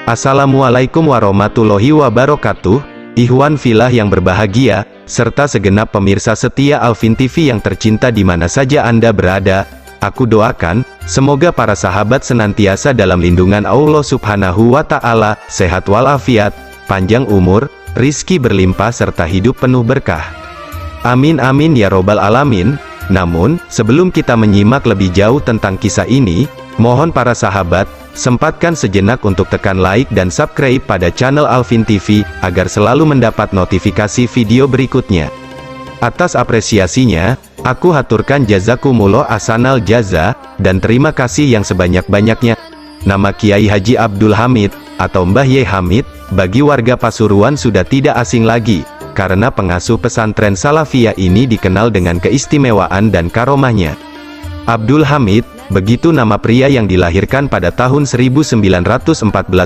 Assalamualaikum warahmatullahi wabarakatuh, Ikhwan Filah yang berbahagia, serta segenap pemirsa setia Alvin TV yang tercinta di mana saja Anda berada. Aku doakan, semoga para sahabat senantiasa dalam lindungan Allah Subhanahu wa Ta'ala, sehat walafiat, panjang umur, rizki berlimpah serta hidup penuh berkah. Amin amin ya robbal alamin. Namun, sebelum kita menyimak lebih jauh tentang kisah ini, mohon para sahabat, sempatkan sejenak untuk tekan like dan subscribe pada channel Alvin TV, agar selalu mendapat notifikasi video berikutnya. Atas apresiasinya, aku haturkan jazakumullah ahsanal jaza, dan terima kasih yang sebanyak-banyaknya. Nama Kiai Haji Abdul Hamid, atau Mbah Yai Hamid, bagi warga Pasuruan sudah tidak asing lagi, karena pengasuh pesantren Salafiyah ini dikenal dengan keistimewaan dan karomahnya. Abdul Hamid, begitu nama pria yang dilahirkan pada tahun 1914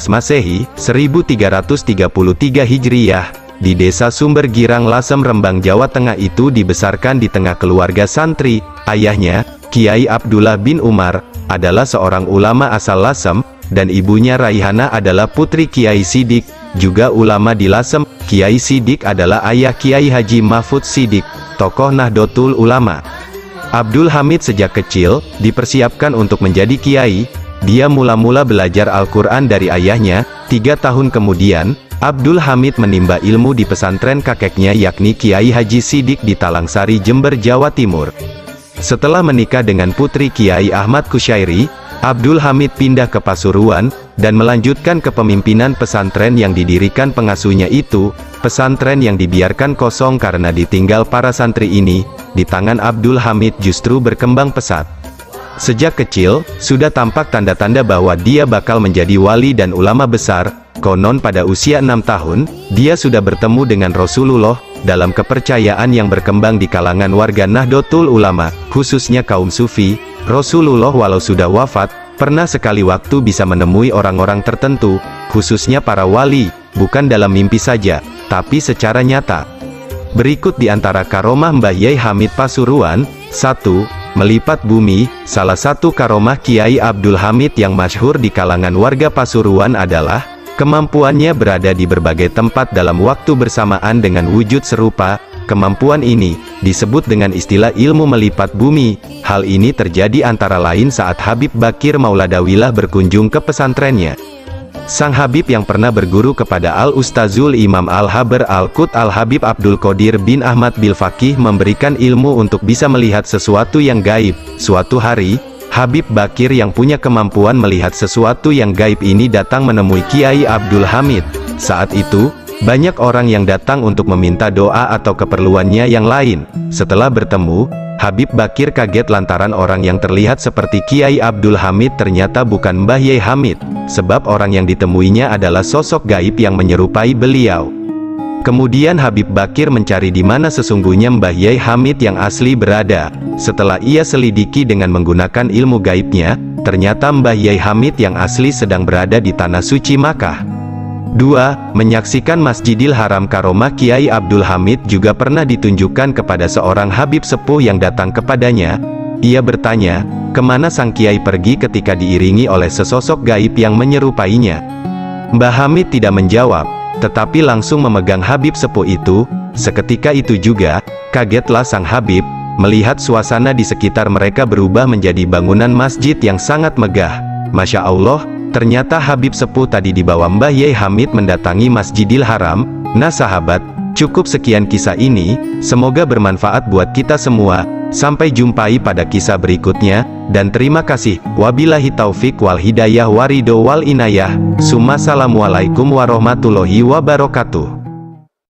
Masehi, 1333 Hijriyah, di desa Sumber Girang Lasem Rembang Jawa Tengah itu dibesarkan di tengah keluarga santri. Ayahnya, Kiai Abdullah bin Umar, adalah seorang ulama asal Lasem, dan ibunya Raihana adalah putri Kiai Sidik, juga ulama di Lasem. Kiai Sidik adalah ayah Kiai Haji Mahfud Sidik, tokoh Nahdlatul Ulama. Abdul Hamid sejak kecil, dipersiapkan untuk menjadi kiai. Dia mula-mula belajar Al-Quran dari ayahnya. 3 tahun kemudian, Abdul Hamid menimba ilmu di pesantren kakeknya yakni Kiai Haji Sidik di Talangsari, Jember, Jawa Timur. Setelah menikah dengan putri Kiai Ahmad Kusyairi, Abdul Hamid pindah ke Pasuruan, dan melanjutkan kepemimpinan pesantren yang didirikan pengasuhnya itu. Pesantren yang dibiarkan kosong karena ditinggal para santri ini, di tangan Abdul Hamid justru berkembang pesat. Sejak kecil, sudah tampak tanda-tanda bahwa dia bakal menjadi wali dan ulama besar. Konon pada usia 6 tahun, dia sudah bertemu dengan Rasulullah. Dalam kepercayaan yang berkembang di kalangan warga Nahdlatul Ulama, khususnya kaum Sufi, Rasulullah walau sudah wafat, pernah sekali waktu bisa menemui orang-orang tertentu, khususnya para wali, bukan dalam mimpi saja, tapi secara nyata. Berikut di antara karomah Mbah Yai Hamid Pasuruan. 1. Melipat bumi. Salah satu karomah Kiai Abdul Hamid yang masyhur di kalangan warga Pasuruan adalah kemampuannya berada di berbagai tempat dalam waktu bersamaan dengan wujud serupa. Kemampuan ini disebut dengan istilah ilmu melipat bumi. Hal ini terjadi antara lain saat Habib Bakir Mauladawilah berkunjung ke pesantrennya. Sang Habib yang pernah berguru kepada Al-Ustazul Imam Al-Habar Al-Qut Al-Habib Abdul Qadir bin Ahmad Bil Faqih memberikan ilmu untuk bisa melihat sesuatu yang gaib. Suatu hari, Habib Bakir yang punya kemampuan melihat sesuatu yang gaib ini datang menemui Kiai Abdul Hamid. Saat itu, banyak orang yang datang untuk meminta doa atau keperluannya yang lain. Setelah bertemu, Habib Bakir kaget lantaran orang yang terlihat seperti Kiai Abdul Hamid ternyata bukan Mbah Yai Hamid, sebab orang yang ditemuinya adalah sosok gaib yang menyerupai beliau. Kemudian Habib Bakir mencari di mana sesungguhnya Mbah Yai Hamid yang asli berada. Setelah ia selidiki dengan menggunakan ilmu gaibnya, ternyata Mbah Yai Hamid yang asli sedang berada di Tanah Suci Makkah. 2. Menyaksikan Masjidil Haram. Karomah Kiai Abdul Hamid juga pernah ditunjukkan kepada seorang Habib sepuh yang datang kepadanya. Ia bertanya, kemana sang Kiai pergi ketika diiringi oleh sesosok gaib yang menyerupainya. Mbah Hamid tidak menjawab, tetapi langsung memegang Habib sepuh itu. Seketika itu juga, kagetlah sang Habib, melihat suasana di sekitar mereka berubah menjadi bangunan masjid yang sangat megah. Masya Allah, ternyata Habib sepuh tadi dibawa Mbah Yai Hamid mendatangi Masjidil Haram. Nah sahabat, cukup sekian kisah ini, semoga bermanfaat buat kita semua. Sampai jumpai pada kisah berikutnya, dan terima kasih. Wabillahi taufik wal hidayah waridho wal inayah. Assalamualaikum warahmatullahi wabarakatuh.